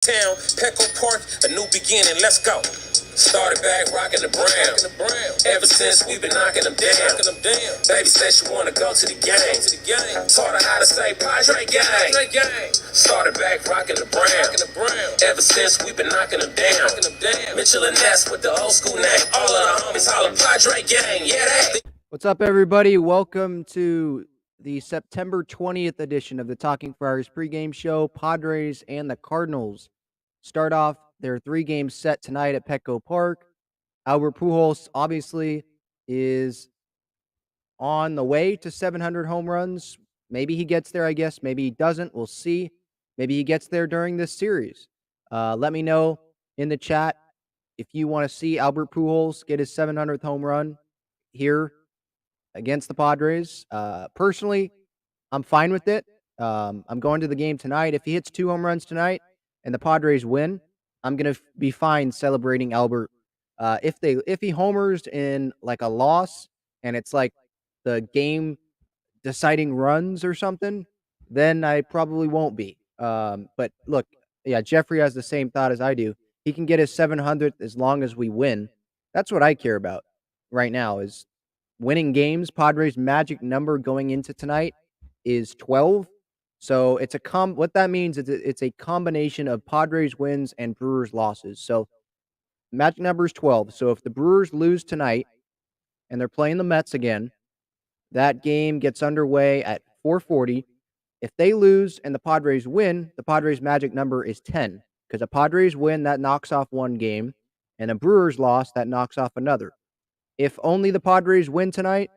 Town, Petco Park, a new beginning, let's go. Started back rocking the brown. Ever since we've been knocking them down. Baby said she wanna go to the game. Taught her how to say Padre gang. Started back rocking the brown. Ever since we've been knocking them down. Mitchell and Ness with the old school name. All of the homies holler Padre gang. Yeah, that. What's up, everybody? Welcome to the September 20th edition of the Talking Friars pregame show. Padres and the Cardinals start off their three-game set tonight at Petco Park. Albert Pujols obviously is on the way to 700 home runs. Maybe he gets there, I guess. Maybe he doesn't. We'll see. Maybe he gets there during this series. Let me know in the chat if you want to see Albert Pujols get his 700th home run here against the Padres. Personally, I'm fine with it. I'm going to the game tonight. If he hits 2 home runs tonight and the Padres win, I'm gonna be fine celebrating Albert. If he homers in like a loss and it's like the game deciding runs or something, then I probably won't be. But look, yeah, Jeffrey has the same thought as I do. He can get his 700th as long as we win. That's what I care about right now is winning games. Padres' magic number going into tonight is 12. So it's what that means is it's a combination of Padres wins and Brewers losses. So magic number is 12. So if the Brewers lose tonight and they're playing the Mets again, that game gets underway at 4:40. If they lose and the Padres win, the Padres' magic number is 10. Because a Padres win, that knocks off one game, and a Brewers loss, that knocks off another. If only the Padres win tonight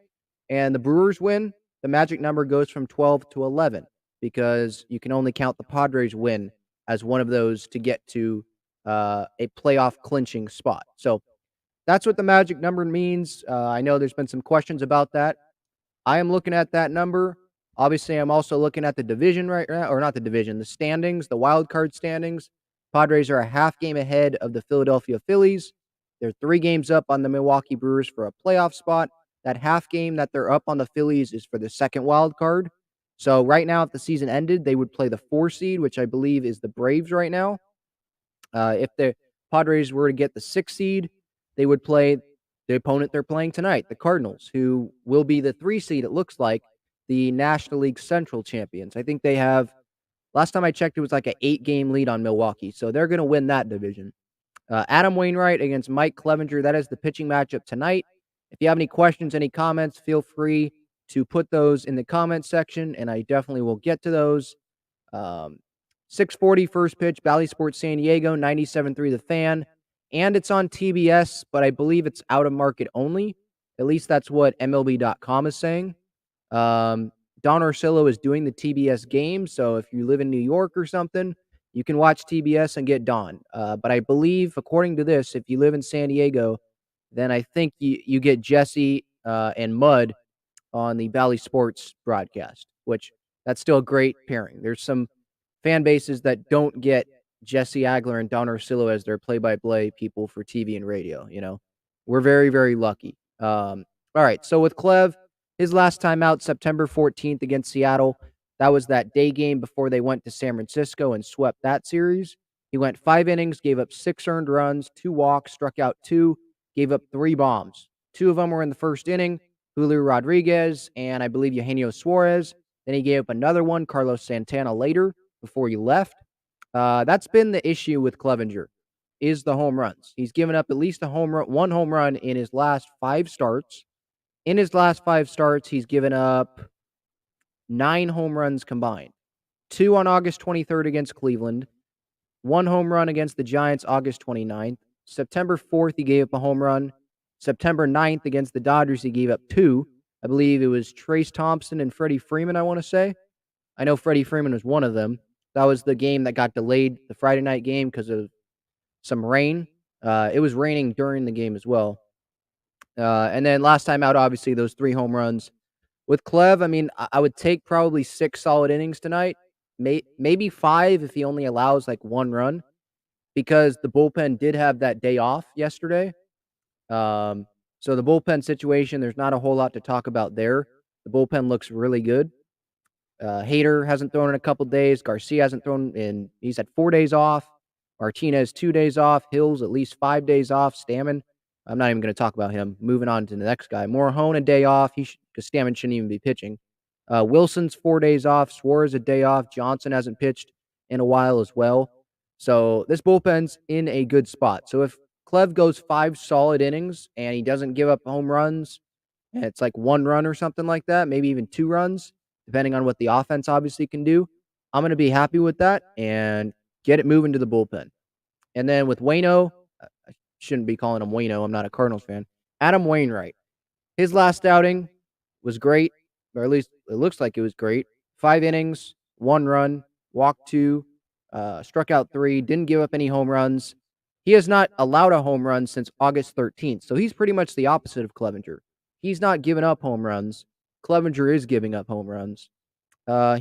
and the Brewers win, the magic number goes from 12 to 11 because you can only count the Padres win as one of those to get to a playoff clinching spot. So that's what the magic number means. I know there's been some questions about that. I am looking at that number. Obviously, I'm also looking at the division right now, or not the division, the standings, the wild card standings. Padres are a half game ahead of the Philadelphia Phillies. They're 3 games up on the Milwaukee Brewers for a playoff spot. That half game that they're up on the Phillies is for the second wild card. So right now, if the season ended, they would play the 4 seed, which I believe is the Braves right now. If the Padres were to get the 6 seed, they would play the opponent they're playing tonight, the Cardinals, who will be the 3 seed, it looks like, the National League Central champions. I think they have, last time I checked, it was like an 8-game lead on Milwaukee. So they're going to win that division. Adam Wainwright against Mike Clevenger. That is the pitching matchup tonight. If you have any questions, any comments, feel free to put those in the comment section, and I definitely will get to those. 6:40 first pitch, Bally Sports San Diego, 97.3 The Fan. And it's on TBS, but I believe it's out of market only. At least that's what MLB.com is saying. Don Orsillo is doing the TBS game, so if you live in New York or something, you can watch TBS and get Don. But I believe, according to this, if you live in San Diego, then I think you get Jesse and Mud on the Bally Sports broadcast, which that's still a great pairing. There's some fan bases that don't get Jesse Agler and Don Orsillo as their play-by-play people for TV and radio. You know, we're very, very lucky. All right, so with Clev, his last time out, September 14th against Seattle, that was that day game before they went to San Francisco and swept that series. He went 5 innings, gave up 6 earned runs, 2 walks, struck out 2, gave up 3 bombs. 2 of them were in the first inning, Julio Rodriguez and I believe Eugenio Suarez. Then he gave up another one, Carlos Santana, later before he left. That's been the issue with Clevenger, is the home runs. He's given up at least one home run in his last 5 starts. In his last 5 starts, he's given up 9 home runs combined. 2 on August 23rd against Cleveland. 1 home run against the Giants August 29th. September 4th, he gave up a home run. September 9th against the Dodgers, he gave up 2. I believe it was Trace Thompson and Freddie Freeman, I want to say. I know Freddie Freeman was one of them. That was the game that got delayed, the Friday night game, because of some rain. It was raining during the game as well. And then last time out, obviously, those 3 home runs. With Clev, I mean, I would take probably 6 solid innings tonight. Maybe 5 if he only allows like 1 run, because the bullpen did have that day off yesterday. So the bullpen situation, there's not a whole lot to talk about there. The bullpen looks really good. Hader hasn't thrown in a couple days. Garcia hasn't thrown in. He's had 4 days off. Martinez 2 days off. Hills at least 5 days off. Stammen, I'm not even going to talk about him. Moving on to the next guy. Morahone a day off. Because Stammen shouldn't even be pitching. Wilson's 4 days off. Suarez a day off. Johnson hasn't pitched in a while as well. So this bullpen's in a good spot. So if Clev goes 5 solid innings and he doesn't give up home runs, and it's like 1 run or something like that, maybe even 2 runs, depending on what the offense obviously can do, I'm going to be happy with that and get it moving to the bullpen. And then with Waino, I shouldn't be calling him Waino. I'm not a Cardinals fan. Adam Wainwright. His last outing was great, or at least it looks like it was great. 5 innings, 1 run, walked 2, struck out 3, didn't give up any home runs. He has not allowed a home run since August 13th, so he's pretty much the opposite of Clevenger. He's not giving up home runs. Clevenger is giving up home runs.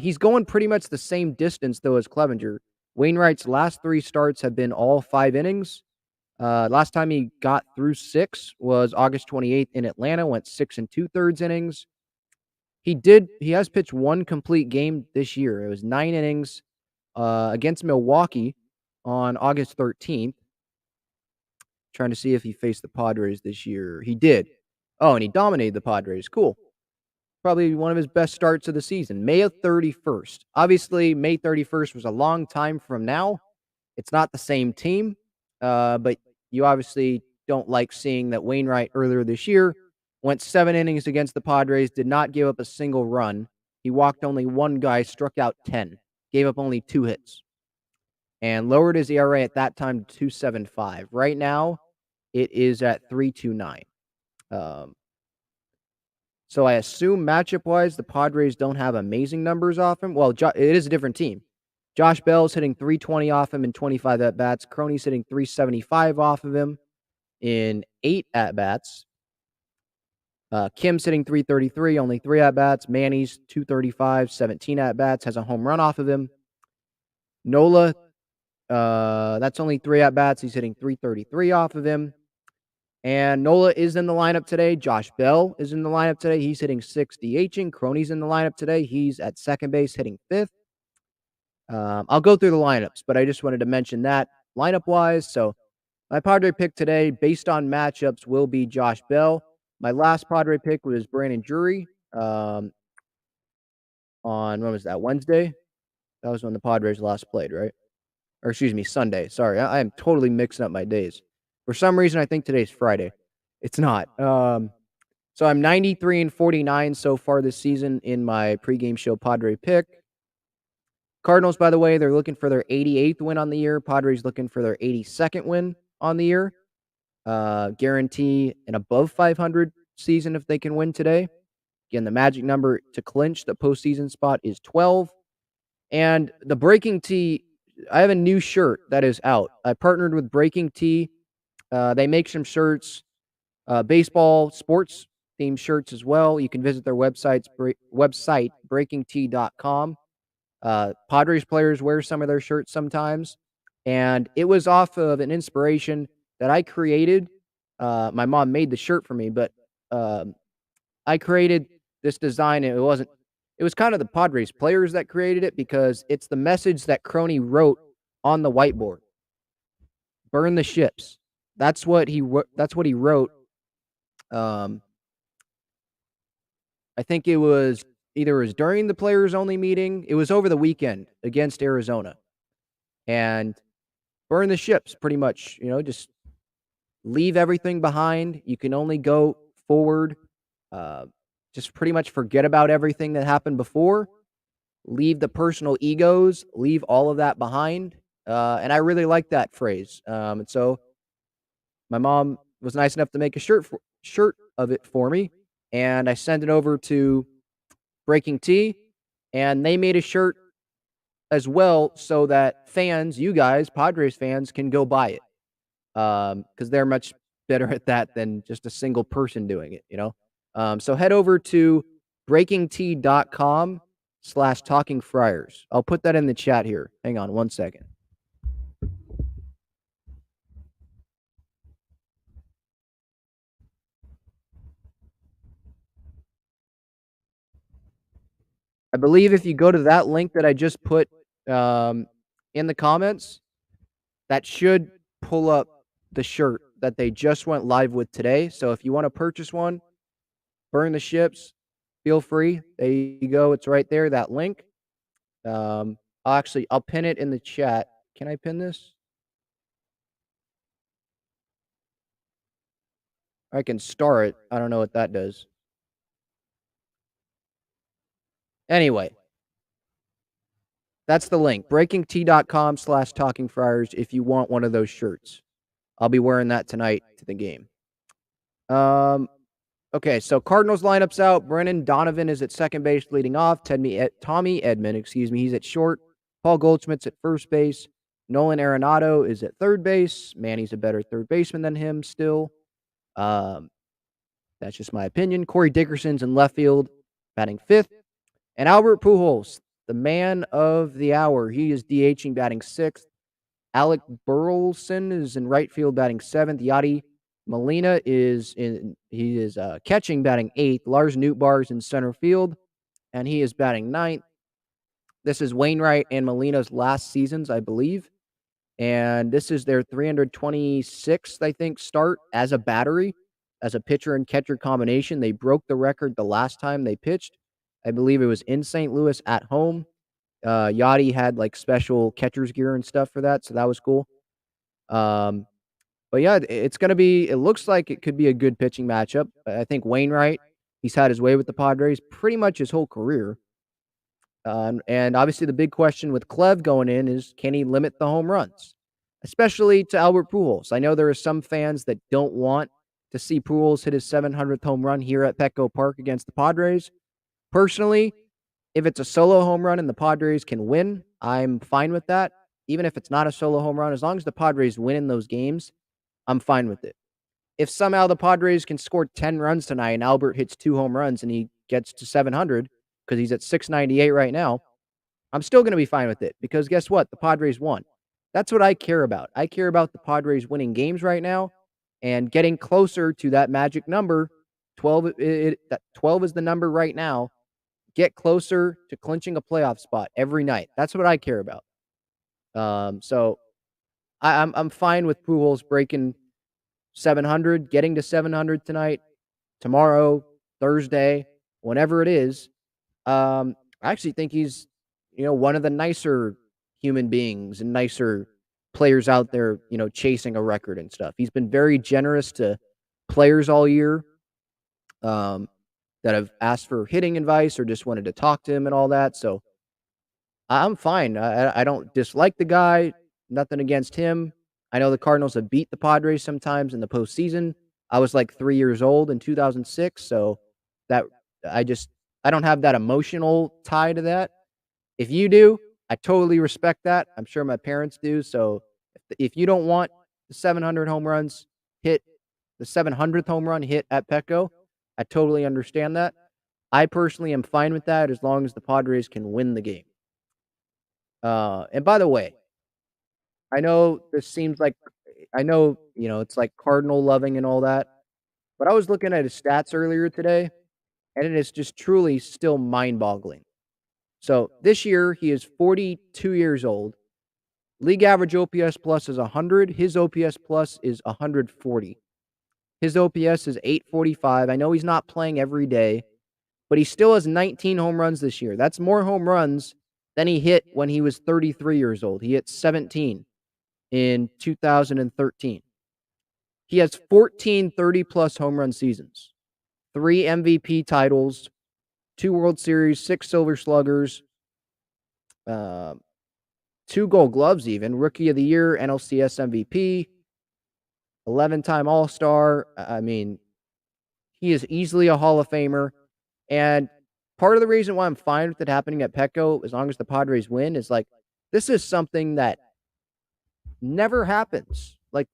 He's going pretty much the same distance, though, as Clevenger. Wainwright's last 3 starts have been all 5 innings. Last time he got through 6 was August 28th in Atlanta, went 6 2/3 innings. He has pitched 1 complete game this year. It was 9 innings against Milwaukee on August 13th. Trying to see if he faced the Padres this year. He did. Oh, and he dominated the Padres. Cool. Probably one of his best starts of the season. May 31st. Obviously, May 31st was a long time from now. It's not the same team, but you obviously don't like seeing that Wainwright earlier this year went 7 innings against the Padres, did not give up a single run. He walked only 1 guy, struck out 10, gave up only 2 hits, and lowered his ERA at that time to 2.75. Right now, it is at 3.29. So I assume matchup-wise, the Padres don't have amazing numbers off him. Well, it is a different team. Josh Bell's hitting 320 off him in 25 at-bats. Crony's hitting 375 off of him in 8 at-bats. Kim's hitting 333, only 3 at-bats. Manny's 235, 17 at-bats, has a home run off of him. Nola, that's only 3 at-bats. He's hitting 333 off of him. And Nola is in the lineup today. Josh Bell is in the lineup today. He's hitting 6, DHing. Crony's in the lineup today. He's at second base, hitting 5th. I'll go through the lineups, but I just wanted to mention that lineup-wise. So my Padre pick today, based on matchups, will be Josh Bell. My last Padre pick was Brandon Drury on, when was that, Wednesday? That was when the Padres last played, right? Or excuse me, Sunday. Sorry, I am totally mixing up my days. For some reason, I think today's Friday. It's not. So I'm 93-49 so far this season in my pregame show Padre pick. Cardinals, by the way, they're looking for their 88th win on the year. Padres looking for their 82nd win on the year. Guarantee an above 500 season if they can win today. Again, the magic number to clinch the postseason spot is 12. And the Breaking Tea, I have a new shirt that is out. I partnered with Breaking Tea. They make some shirts, baseball, sports themed shirts as well. You can visit their website, breakingtea.com. Padres players wear some of their shirts sometimes. And it was off of an inspiration that I created. My mom made the shirt for me, but I created this design. And it was kind of the Padres players that created it because it's the message that Crony wrote on the whiteboard. Burn the ships. That's what he wrote. I think it was during the players only meeting. It was over the weekend against Arizona. And burn the ships, pretty much, just leave everything behind. You can only go forward. Just pretty much forget about everything that happened before. Leave the personal egos, leave all of that behind. And I really like that phrase. And so my mom was nice enough to make a shirt of it for me, and I sent it over to Breaking Tea, and they made a shirt as well so that fans, you guys, Padres fans, can go buy it. Because they're much better at that than just a single person doing it, So head over to breakingtea.com/Talking Friars. I'll put that in the chat here. Hang on 1 second. I believe if you go to that link that I just put in the comments, that should pull up the shirt that they just went live with today. So if you want to purchase one, burn the ships, feel free. There you go. It's right there, that link. I'll pin it in the chat. Can I pin this? I can star it. I don't know what that does. Anyway, that's the link. BreakingT.com/TalkingFriars if you want one of those shirts. I'll be wearing that tonight to the game. Okay, so Cardinals lineup's out. Brennan Donovan is at second base leading off. Tommy Edman, he's at short. Paul Goldschmidt's at first base. Nolan Arenado is at third base. Manny's a better third baseman than him still. That's just my opinion. Corey Dickerson's in left field, batting fifth. And Albert Pujols, the man of the hour. He is DHing, batting sixth. Alec Burleson is in right field, batting seventh. Yadi Molina is catching, batting eighth. Lars Nootbaar is in center field, and he is batting ninth. This is Wainwright and Molina's last seasons, I believe. And this is their 326th, I think, start as a battery, as a pitcher and catcher combination. They broke the record the last time they pitched. I believe it was in St. Louis at home. Yachty had like special catcher's gear and stuff for that, so that was cool. But yeah, it looks like it could be a good pitching matchup. I think Wainwright, he's had his way with the Padres pretty much his whole career. And obviously the big question with Clev going in is, can he limit the home runs, especially to Albert Pujols? I know there are some fans that don't want to see Pujols hit his 700th home run here at Petco Park against the Padres. Personally, if it's a solo home run and the Padres can win, I'm fine with that. Even if it's not a solo home run, as long as the Padres win in those games, I'm fine with it. If somehow the Padres can score 10 runs tonight and Albert hits 2 home runs and he gets to 700 because he's at 698 right now, I'm still going to be fine with it because guess what? The Padres won. That's what I care about. I care about the Padres winning games right now and getting closer to that magic number. 12 is the number right now. Get closer to clinching a playoff spot every night. That's what I care about. So I'm fine with Pujols breaking 700, getting to 700 tonight, tomorrow, Thursday, whenever it is. I actually think he's, one of the nicer human beings and nicer players out there, chasing a record and stuff. He's been very generous to players all year that have asked for hitting advice or just wanted to talk to him and all that. So I'm fine. I don't dislike the guy. Nothing against him. I know the Cardinals have beat the Padres sometimes in the postseason. I was like 3 years old in 2006, so that I don't have that emotional tie to that. If you do, I totally respect that. I'm sure my parents do. So if you don't want the 700 home runs hit, the 700th home run hit at Petco, I totally understand that. I personally am fine with that as long as the Padres can win the game. And by the way, I know this seems like it's like Cardinal loving and all that, but I was looking at his stats earlier today, and it is just truly still mind-boggling. So this year, he is 42 years old. League average OPS plus is 100. His OPS plus is 140. His OPS is 845. I know he's not playing every day, but he still has 19 home runs this year. That's more home runs than he hit when he was 33 years old. He hit 17 in 2013. He has 14 30-plus home run seasons, 3 MVP titles, 2 World Series, 6 Silver Sluggers, 2 Gold Gloves even, Rookie of the Year, NLCS MVP, 11-time All-Star. I mean, he is easily a Hall of Famer. And part of the reason why I'm fine with it happening at Petco, as long as the Padres win, is like, this is something that never happens. Like,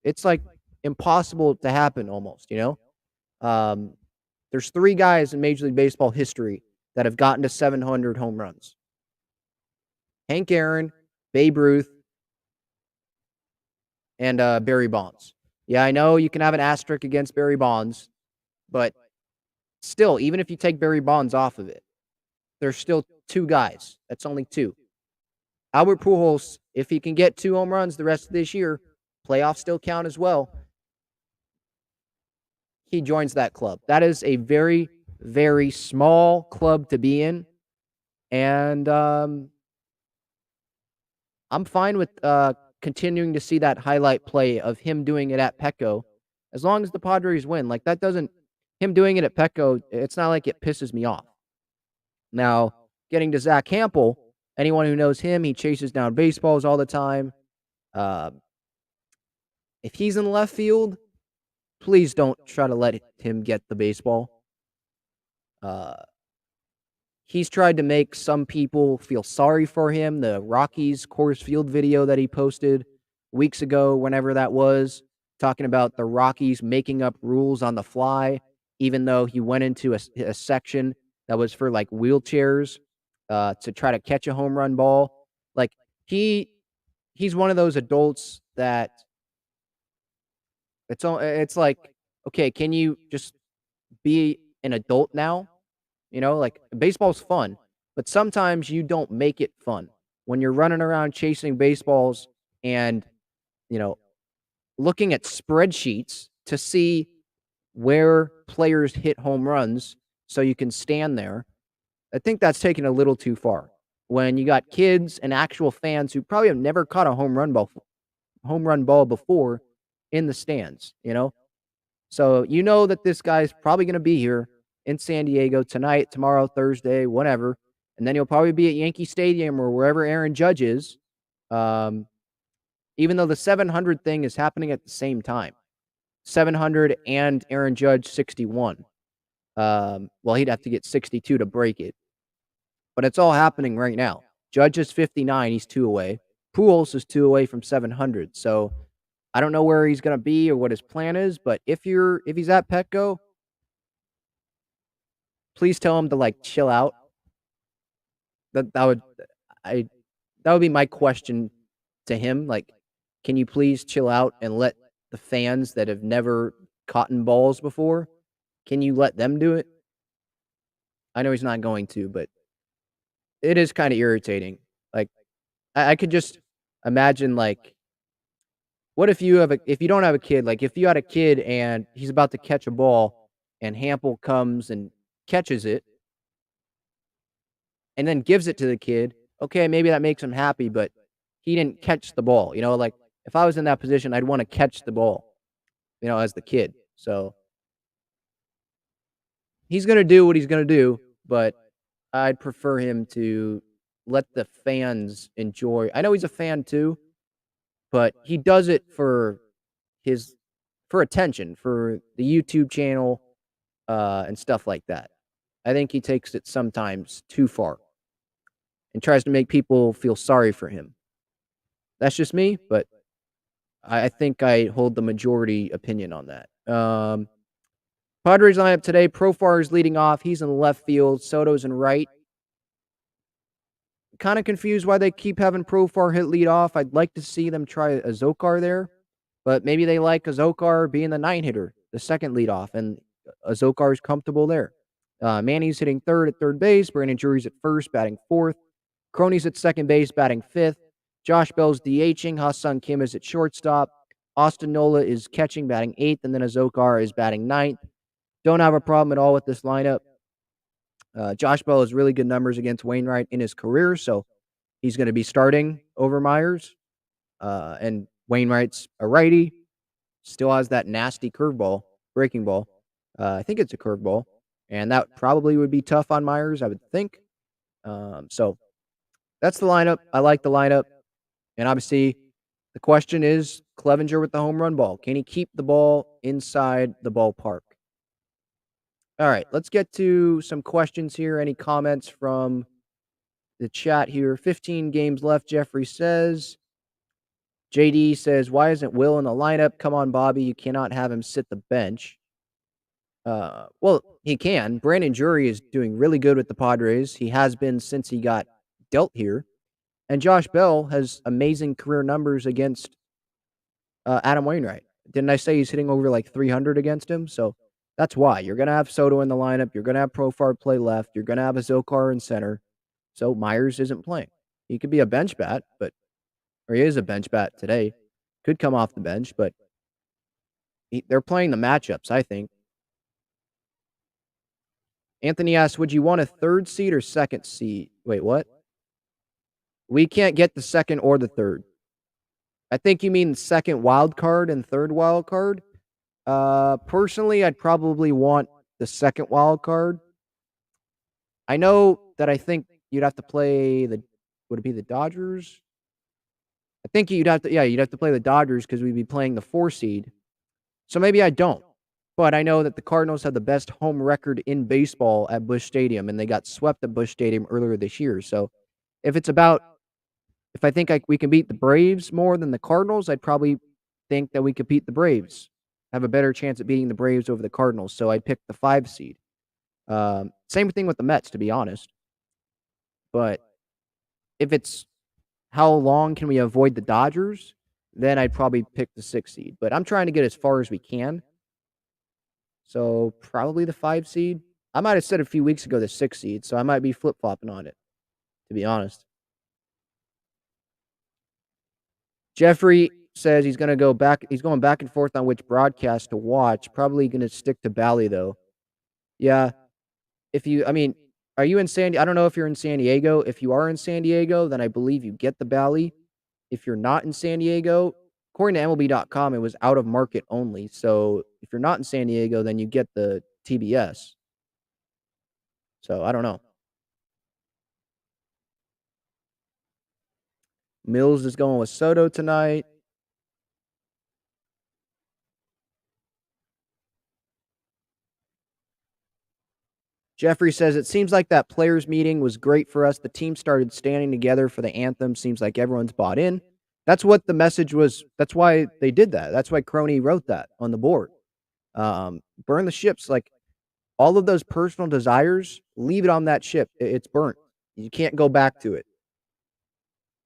it's like impossible to happen almost, There's 3 guys in Major League Baseball history that have gotten to 700 home runs. Hank Aaron, Babe Ruth, and Barry Bonds. Yeah, I know you can have an asterisk against Barry Bonds, but still, even if you take Barry Bonds off of it, there's still 2 guys. That's only 2. Albert Pujols if he can get 2 home runs the rest of this year, playoffs still count as well. He joins that club. That is a very, very small club to be in. And I'm fine with continuing to see that highlight play of him doing it at Petco as long as the Padres win. Like, that doesn't, him doing it at Petco, it's not like it pisses me off. Now, getting to Zach Campbell, anyone who knows him, he chases down baseballs all the time. If he's in left field, please don't try to let him get the baseball. He's tried to make some people feel sorry for him. The Rockies Coors Field video that he posted weeks ago, whenever that was, talking about the Rockies making up rules on the fly, even though he went into a section that was for like wheelchairs to try to catch a home run ball. Like, he's one of those adults that it's like, okay, can you just be an adult now? You know, like, baseball's fun, but sometimes you don't make it fun when you're running around chasing baseballs and, you know, looking at spreadsheets to see where players hit home runs so you can stand there. I think that's taken a little too far. When you got kids and actual fans who probably have never caught a home run ball before in the stands, you know? So you know that this guy's probably going to be here in San Diego tonight, tomorrow, Thursday, whatever. And then he'll probably be at Yankee Stadium or wherever Aaron Judge is. Even though the 700 thing is happening at the same time. 700 and Aaron Judge 61. Well, he'd have to get 62 to break it. But it's all happening right now. Judge is 59. He's 2 away. Pujols is 2 away from 700. So I don't know where he's going to be or what his plan is. But if he's at Petco, please tell him to, like, chill out. That would be my question to him. Like, can you please chill out and let the fans that have never caught balls before, can you let them do it? I know he's not going to, but it is kind of irritating. Like, I could just imagine, like, what if you don't have a kid, like, if you had a kid and he's about to catch a ball and Hampel comes and catches it and then gives it to the kid, okay, maybe that makes him happy, but he didn't catch the ball. You know, like, if I was in that position, I'd want to catch the ball, you know, as the kid. So he's going to do what he's going to do, but I'd prefer him to let the fans enjoy. I know he's a fan too, but he does it for attention, for the YouTube channel, and stuff like that. I think he takes it sometimes too far and tries to make people feel sorry for him. That's just me, but I think I hold the majority opinion on that. Padres lineup today, Profar is leading off. He's in left field. Soto's in right. Kind of confused why they keep having Profar hit lead off. I'd like to see them try a Zokar there, but maybe they like a Zokar being the 9 hitter, the second lead off, and a Zokar is comfortable there. Manny's hitting third at third base. Brandon Drury's at first, batting fourth. Crony's at second base, batting fifth. Josh Bell's DHing. Ha-Sung Kim is at shortstop. Austin Nola is catching, batting eighth, and then Azokar is batting ninth. Don't have a problem at all with this lineup. Josh Bell has really good numbers against Wainwright in his career, so he's going to be starting over Myers. And Wainwright's a righty, still has that nasty curveball, breaking ball. I think it's a curveball, and that probably would be tough on Myers, I would think. So that's the lineup. I like the lineup. And obviously, the question is Clevenger with the home run ball. Can he keep the ball inside the ballpark? All right, let's get to some questions here. Any comments from the chat here? 15 games left, Jeffrey says. JD says, why isn't Will in the lineup? Come on, Bobby. You cannot have him sit the bench. Well, he can. Brandon Drury is doing really good with the Padres. He has been since he got dealt here. And Josh Bell has amazing career numbers against Adam Wainwright. Didn't I say he's hitting over like 300 against him? So that's why. You're going to have Soto in the lineup. You're going to have Profar play left. You're going to have a Zokar in center. So Myers isn't playing. He could be a bench bat, but or he is a bench bat today. Could come off the bench, but they're playing the matchups, I think. Anthony asks, would you want a third seed or second seed? Wait, what? We can't get the second or the third. I think you mean second wild card and third wild card. Personally, I'd probably want the second wild card. I know that I think you'd have to play would it be the Dodgers? I think you'd have to play the Dodgers because we'd be playing the 4 seed. So maybe I don't. But I know that the Cardinals have the best home record in baseball at Busch Stadium, and they got swept at Busch Stadium earlier this year. So if I think we can beat the Braves more than the Cardinals, I'd probably think that we could beat the Braves. Have a better chance at beating the Braves over the Cardinals. So I'd pick the 5 seed. Same thing with the Mets, to be honest. But if it's how long can we avoid the Dodgers, then I'd probably pick the 6 seed. But I'm trying to get as far as we can. So probably the 5 seed. I might have said a few weeks ago the 6 seed, so I might be flip-flopping on it, to be honest. Jeffrey says he's going back and forth on which broadcast to watch. Probably going to stick to Bally, though. Yeah. Are you in I don't know if you're in San Diego. If you are in San Diego, then I believe you get the Bally. If you're not in San Diego, according to MLB.com, it was out of market only. So if you're not in San Diego, then you get the TBS. So I don't know. Mills is going with Soto tonight. Jeffrey says, it seems like that players meeting was great for us. The team started standing together for the anthem. Seems like everyone's bought in. That's what the message was. That's why they did that. That's why Crony wrote that on the board. Burn the ships. Like all of those personal desires, leave it on that ship. It's burnt. You can't go back to it.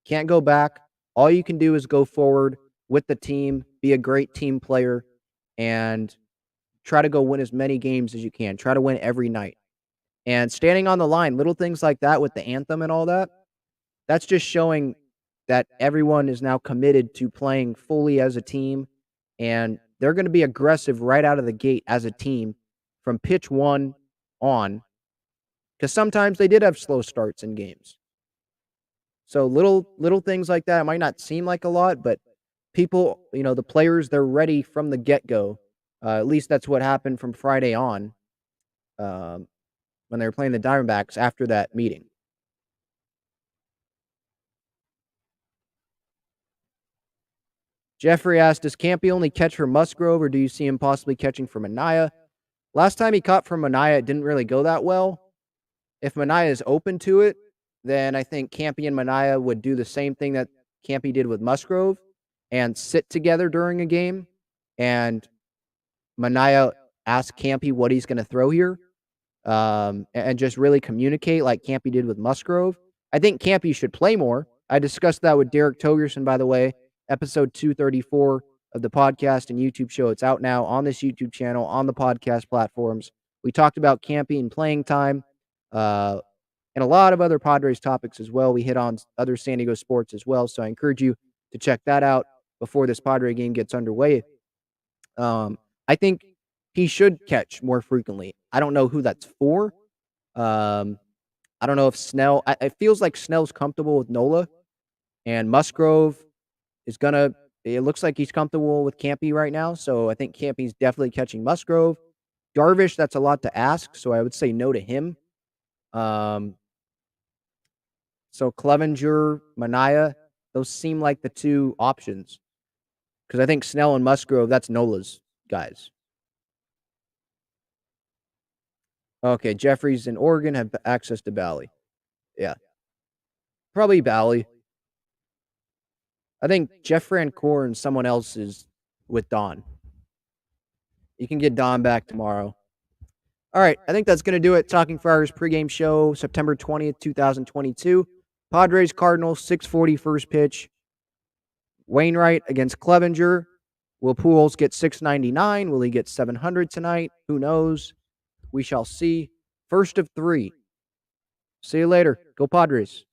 Can't go back. All you can do is go forward with the team, be a great team player, and try to go win as many games as you can. Try to win every night. And standing on the line, little things like that with the anthem and all that, that's just showing that everyone is now committed to playing fully as a team, and they're going to be aggressive right out of the gate as a team from pitch 1 on, because sometimes they did have slow starts in games. So little things like that, it might not seem like a lot, but people, the players, they're ready from the get-go. At least that's what happened from Friday on when they were playing the Diamondbacks after that meeting. Jeffrey asked, does Campy only catch for Musgrove, or do you see him possibly catching for Manaea? Last time he caught for Manaea, it didn't really go that well. If Manaea is open to it, then I think Campy and Manaea would do the same thing that Campy did with Musgrove and sit together during a game, and Manaea ask Campy what he's going to throw here, and just really communicate like Campy did with Musgrove. I think Campy should play more. I discussed that with Derek Togerson, by the way, episode 234 of the podcast and YouTube show. It's out now on this YouTube channel, on the podcast platforms. We talked about Campy and playing time, and a lot of other Padres topics as well. We hit on other San Diego sports as well, so I encourage you to check that out before this Padre game gets underway. I think he should catch more frequently. I don't know who that's for. I don't know if Snell... It feels like Snell's comfortable with Nola, and Musgrove is going to... It looks like he's comfortable with Campy right now, so I think Campy's definitely catching Musgrove. Darvish, that's a lot to ask, so I would say no to him. So Clevenger, Manaea, those seem like the two options. Because I think Snell and Musgrove, that's Nola's guys. Okay, Jeffries in Oregon have access to Bally. Yeah. Probably Bally. I think Jeff Francoeur and someone else is with Don. You can get Don back tomorrow. All right, I think that's going to do it. Talking Friars pregame show, September 20th, 2022. Padres, Cardinals, 6:40 first pitch. Wainwright against Clevenger. Will Pujols get 699? Will he get 700 tonight? Who knows? We shall see. First of 3. See you later. Go Padres.